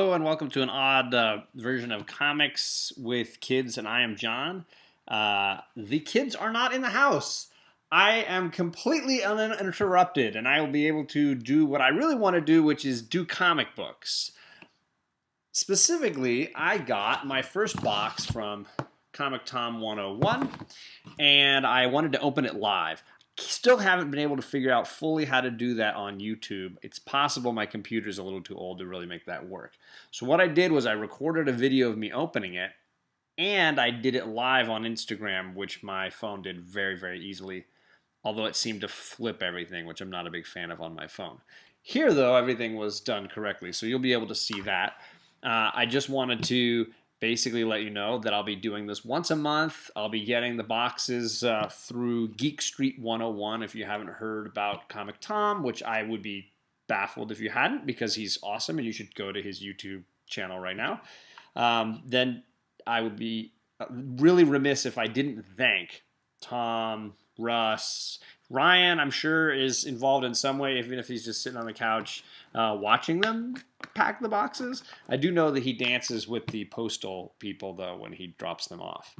Hello and welcome to an odd version of Comics with Kids, and I am John. The kids are not in the house. I am completely uninterrupted, and I will be able to do what I really want to do, which is do comic books. Specifically, I got my first box from Comic Tom 101, and I wanted to open it live. Still haven't been able to figure out fully how to do that on YouTube. It's possible my computer's a little too old to really make that work. So what I did was I recorded a video of me opening it, and I did it live on Instagram, which my phone did very, very easily, although it seemed to flip everything, which I'm not a big fan of on my phone. Here, though, everything was done correctly, so you'll be able to see that. I just wanted to basically let you know that I'll be doing this once a month. I'll be getting the boxes through GeekStreet101 if you haven't heard about Comic Tom, which I would be baffled if you hadn't, because he's awesome and you should go to his YouTube channel right now. Then I would be really remiss if I didn't thank Tom, Russ, Ryan, I'm sure, is involved in some way, even if he's just sitting on the couch watching them pack the boxes. I do know that he dances with the postal people, though, when he drops them off.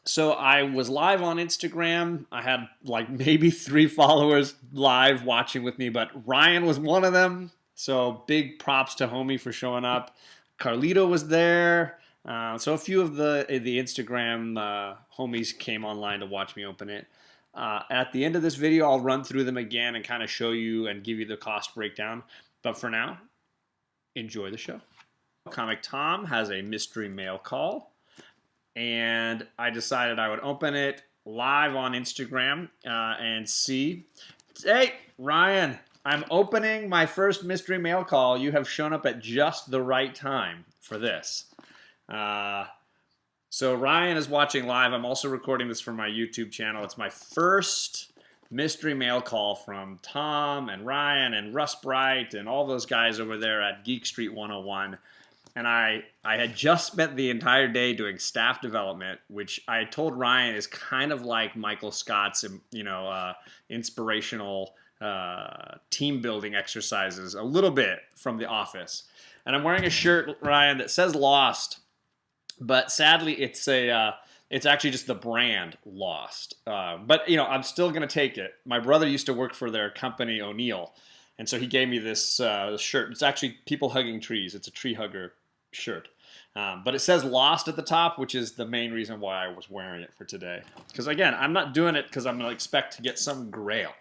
So I was live on Instagram. I had like maybe 3 followers live watching with me, but Ryan was one of them. So big props to homie for showing up. Carlito was there. So a few of the Instagram homies came online to watch me open it. At the end of this video, I'll run through them again and kind of show you and give you the cost breakdown. But for now, enjoy the show. Comic Tom has a mystery mail call, and I decided I would open it live on Instagram and see. Hey, Ryan, I'm opening my first mystery mail call. You have shown up at just the right time for this. So Ryan is watching live. I'm also recording this for my YouTube channel. It's my first mystery mail call from Tom and Ryan and Russ Bright and all those guys over there at Geek Street 101. And I had just spent the entire day doing staff development, which I told Ryan is kind of like Michael Scott's, inspirational team building exercises, a little bit from The Office. And I'm wearing a shirt, Ryan, that says Lost. But sadly, it's actually just the brand Lost. But I'm still gonna take it. My brother used to work for their company, O'Neill, and so he gave me this shirt. It's actually People Hugging Trees. It's a tree hugger shirt, but it says Lost at the top, which is the main reason why I was wearing it for today. Because again, I'm not doing it because I'm gonna expect to get some grail.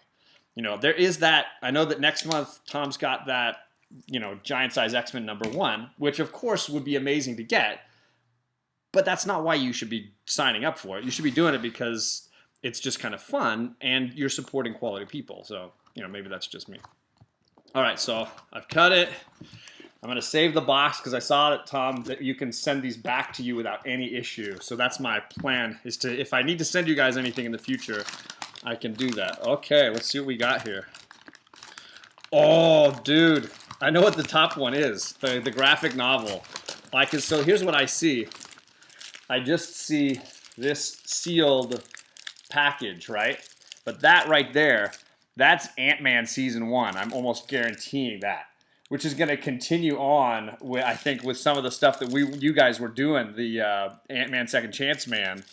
There is that. I know that next month Tom's got that, giant size X-Men #1, which of course would be amazing to get. But that's not why you should be signing up for it. You should be doing it because it's just kind of fun and you're supporting quality people. So, maybe that's just me. All right, so I've cut it. I'm going to save the box because I saw that, Tom, that you can send these back to you without any issue. So that's my plan, is to, if I need to send you guys anything in the future, I can do that. Okay, let's see what we got here. Oh, dude. I know what the top one is, the graphic novel. So here's what I see. I just see this sealed package, right? But that right there, that's Ant-Man Season 1. I'm almost guaranteeing that, which is going to continue on, I think, with some of the stuff that you guys were doing, the Ant-Man Second Chance Man.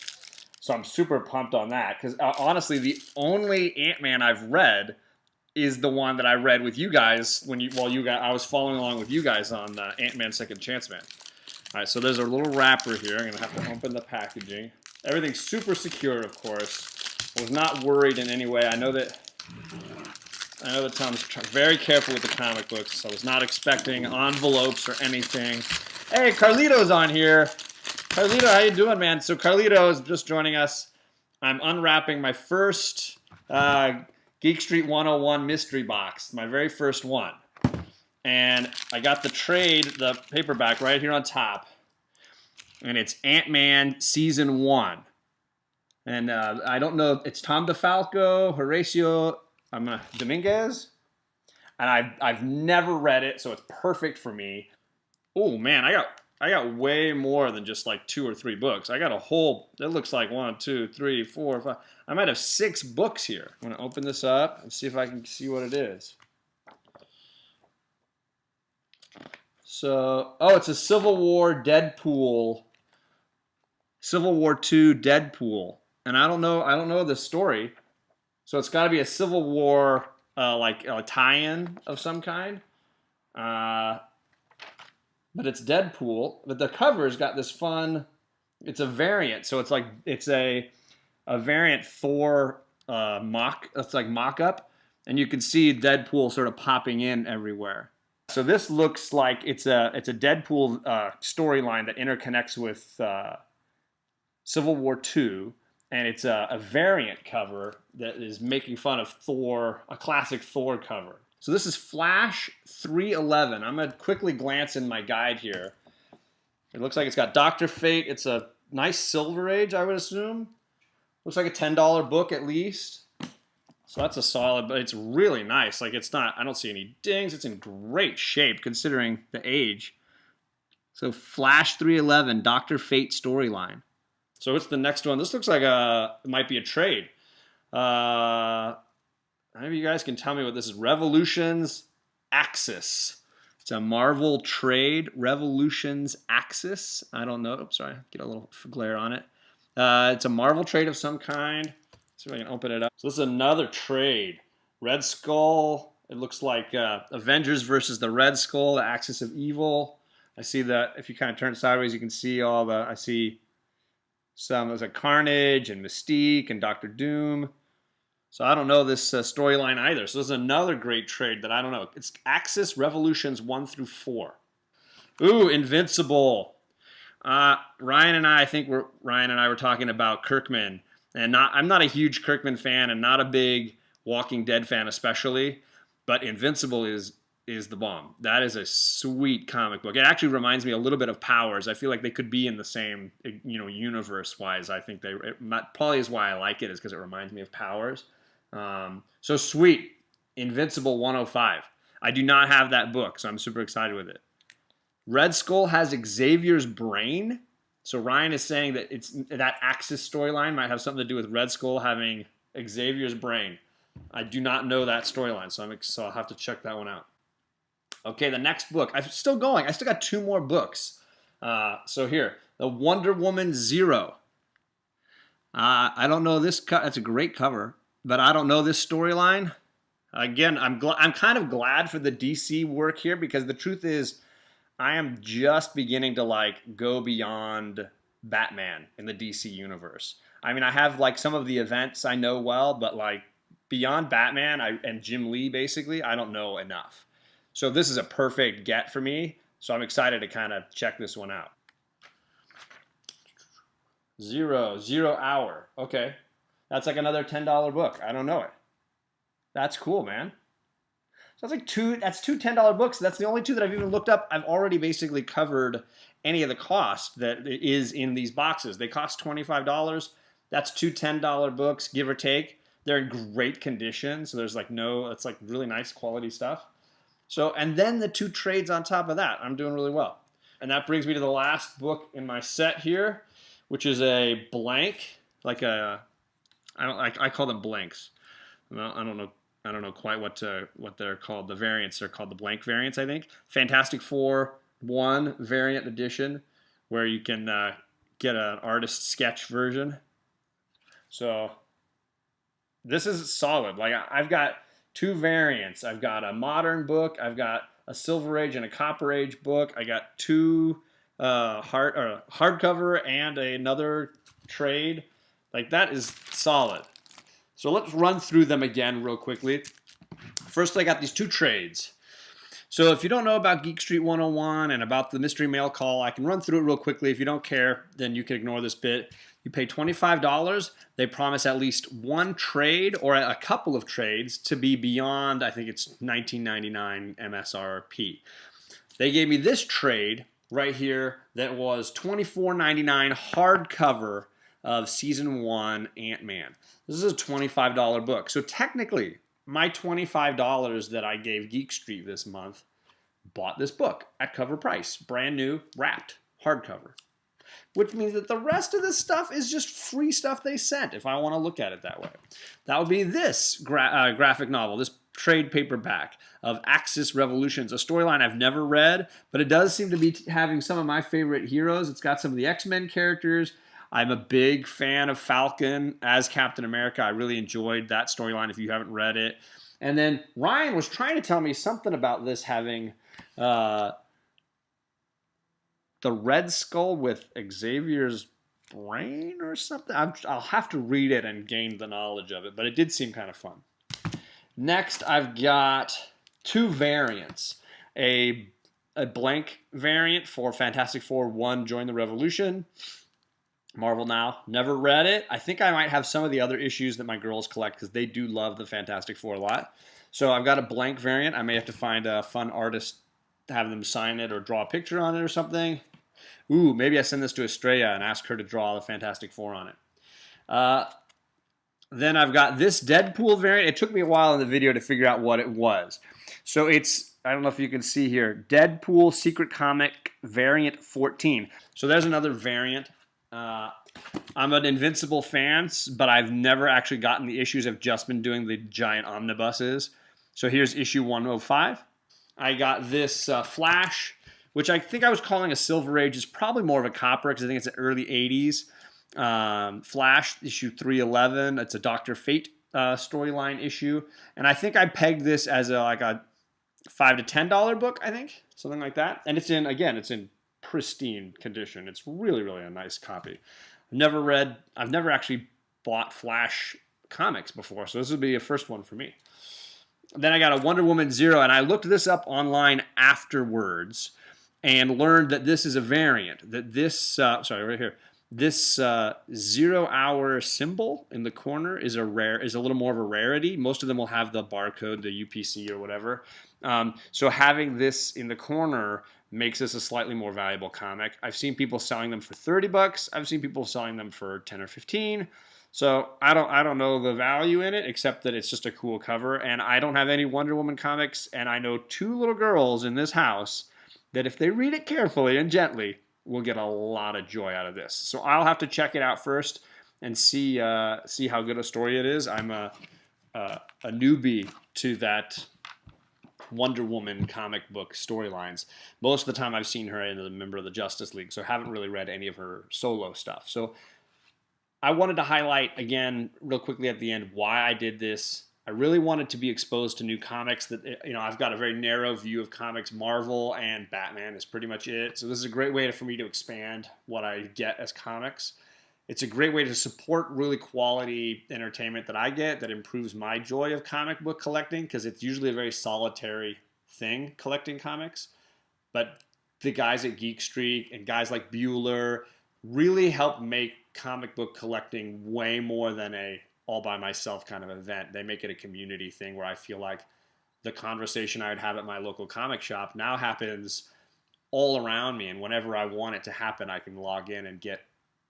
So I'm super pumped on that, because honestly, the only Ant-Man I've read is the one that I read with you guys I was following along with you guys on Ant-Man Second Chance Man. All right, so there's a little wrapper here. I'm going to have to open the packaging. Everything's super secure, of course. I was not worried in any way. I know that Tom's very careful with the comic books. I was not expecting envelopes or anything. Hey, Carlito's on here. Carlito, how you doing, man? So Carlito is just joining us. I'm unwrapping my first Geek Street 101 mystery box, my very first one. And I got the trade, the paperback right here on top. And it's Ant-Man Season 1. And I don't know, it's Tom DeFalco, Horacio Dominguez. And I've never read it, so it's perfect for me. Oh man, I got way more than just like 2 or 3 books. I got a whole, it looks like 1, 2, 3, 4, 5. I might have 6 books here. I'm going to open this up and see if I can see what it is. So, oh, it's a Civil War Deadpool, Civil War II Deadpool, and I don't know the story. So it's got to be a Civil War like a tie-in of some kind. But it's Deadpool. But the cover's got this fun. It's a variant, so it's like it's a variant Thor mock. It's like mock-up, and you can see Deadpool sort of popping in everywhere. So this looks like it's a Deadpool storyline that interconnects with Civil War II, and it's a variant cover that is making fun of Thor, a classic Thor cover. So this is Flash 311. I'm going to quickly glance in my guide here. It looks like it's got Dr. Fate. It's a nice Silver Age, I would assume. Looks like a $10 book at least. So that's a solid, but it's really nice. Like it's not, I don't see any dings. It's in great shape considering the age. So Flash 311, Dr. Fate storyline. So what's the next one? This looks like it might be a trade. Maybe you guys can tell me what this is. Revolutions Axis. It's a Marvel trade. Revolutions Axis. I don't know. Oops, sorry. Get a little glare on it. It's a Marvel trade of some kind. Let's see if I can open it up. So this is another trade. Red Skull. It looks like Avengers versus the Red Skull, the Axis of Evil. I see that if you kind of turn it sideways, you can see all the, I see some, there's like Carnage and Mystique and Doctor Doom. So I don't know this storyline either. So this is another great trade that I don't know. It's Axis Revolutions 1 through 4. Ooh, Invincible. Ryan and I think Ryan and I were talking about Kirkman. And I'm not a huge Kirkman fan and not a big Walking Dead fan especially. But Invincible is the bomb. That is a sweet comic book. It actually reminds me a little bit of Powers. I feel like they could be in the same, universe-wise. I think probably is why I like it, is because it reminds me of Powers. So sweet. Invincible 105. I do not have that book, so I'm super excited with it. Red Skull has Xavier's brain. So Ryan is saying that that Axis storyline might have something to do with Red Skull having Xavier's brain. I do not know that storyline, so I'll have to check that one out. Okay, the next book. I'm still going. I still got 2 more books. So here, the Wonder Woman Zero. I don't know this. That's a great cover, but I don't know this storyline. Again, I'm kind of glad for the DC work here, because the truth is, I am just beginning to go beyond Batman in the DC universe. I mean, I have some of the events I know well, but beyond Batman and Jim Lee, basically, I don't know enough. So this is a perfect get for me. So I'm excited to kind of check this one out. Zero Hour. Okay. That's like another $10 book. I don't know it. That's cool, man. So that's that's two $10 books. That's the only 2 that I've even looked up. I've already basically covered any of the cost that is in these boxes. They cost $25. That's 2 $10 books, give or take. They're in great condition. So there's it's really nice quality stuff. So, and then the 2 trades on top of that. I'm doing really well. And that brings me to the last book in my set here, which is a blank, I call them blanks. Well, I don't know quite what they're called. The variants are called the blank variants, I think. Fantastic Four 1 variant edition, where you can get an artist sketch version. So this is solid. I've got 2 variants. I've got a modern book. I've got a Silver Age and a Copper Age book. I got 2 hardcover and another trade. That is solid. So let's run through them again real quickly. First, I got these 2 trades. So if you don't know about Geek Street 101 and about the Mystery Mail Call, I can run through it real quickly. If you don't care, then you can ignore this bit. You pay $25. They promise at least 1 trade or a couple of trades to be beyond, I think it's $19.99 MSRP. They gave me this trade right here that was $24.99 hardcover of Season 1 Ant-Man. This is a $25 book. So technically, my $25 that I gave Geek Street this month bought this book at cover price. Brand new, wrapped, hardcover. Which means that the rest of this stuff is just free stuff they sent, if I want to look at it that way. That would be this graphic novel, this trade paperback of Axis Revolutions, a storyline I've never read, but it does seem to be having some of my favorite heroes. It's got some of the X-Men characters. I'm a big fan of Falcon as Captain America. I really enjoyed that storyline if you haven't read it. And then Ryan was trying to tell me something about this having the Red Skull with Xavier's brain or something. I'll have to read it and gain the knowledge of it, but it did seem kind of fun. Next, I've got two variants. A blank variant for Fantastic Four 1, Join the Revolution. Marvel Now. Never read it. I think I might have some of the other issues that my girls collect because they do love the Fantastic Four a lot. So I've got a blank variant. I may have to find a fun artist to have them sign it or draw a picture on it or something. Ooh, maybe I send this to Estrella and ask her to draw the Fantastic Four on it. Then I've got this Deadpool variant. It took me a while in the video to figure out what it was. So it's, I don't know if you can see here, Deadpool Secret Comic Variant 14. So there's another variant. I'm an Invincible fan, but I've never actually gotten the issues. I've just been doing the giant omnibuses. So here's issue 105. I got this Flash, which I think I was calling a Silver Age. It's probably more of a Copper because I think it's the early 80s. Flash, issue 311. It's a Dr. Fate storyline issue. And I think I pegged this as like a $5 to $10 book, I think. Something like that. And it's in, again, it's in pristine condition. It's really, really a nice copy. I've never actually bought Flash comics before, so this would be a first one for me. Then I got a Wonder Woman 0, and I looked this up online afterwards and learned that this is a variant. That this, right here, this 0 hour symbol in the corner is a little more of a rarity. Most of them will have the barcode, the UPC or whatever. So having this in the corner makes this a slightly more valuable comic. I've seen people selling them for $30. I've seen people selling them for 10 or 15. So I don't know the value in it, except that it's just a cool cover. And I don't have any Wonder Woman comics, and I know two little girls in this house that if they read it carefully and gently, will get a lot of joy out of this. So I'll have to check it out first and see how good a story it is. I'm a newbie to that Wonder Woman comic book storylines. Most of the time I've seen her as a member of the Justice League, so I haven't really read any of her solo stuff. So I wanted to highlight again real quickly at the end why I did this. I really wanted to be exposed to new comics that, I've got a very narrow view of comics. Marvel and Batman is pretty much it. So this is a great way for me to expand what I get as comics. It's a great way to support really quality entertainment that I get that improves my joy of comic book collecting, because it's usually a very solitary thing, collecting comics. But the guys at Geek Street and guys like Bueller really help make comic book collecting way more than a all by myself kind of event. They make it a community thing where I feel like the conversation I would have at my local comic shop now happens all around me, and whenever I want it to happen, I can log in and get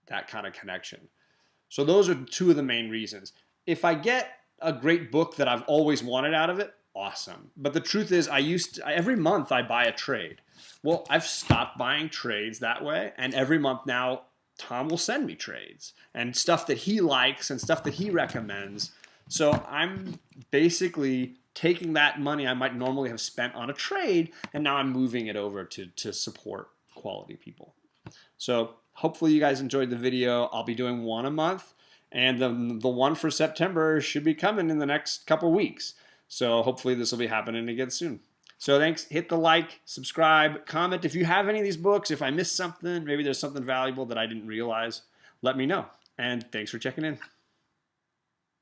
that kind of connection. So those are two of the main reasons. If I get a great book that I've always wanted out of it, awesome. But the truth is, every month I buy a trade. Well, I've stopped buying trades that way, and every month now Tom will send me trades and stuff that he likes and stuff that he recommends. So I'm basically taking that money I might normally have spent on a trade, and now I'm moving it over to support quality people. So hopefully you guys enjoyed the video. I'll be doing one a month, and the one for September should be coming in the next couple weeks. So hopefully this will be happening again soon. So thanks. Hit the like, subscribe, comment. If you have any of these books, if I missed something, maybe there's something valuable that I didn't realize, let me know. And thanks for checking in.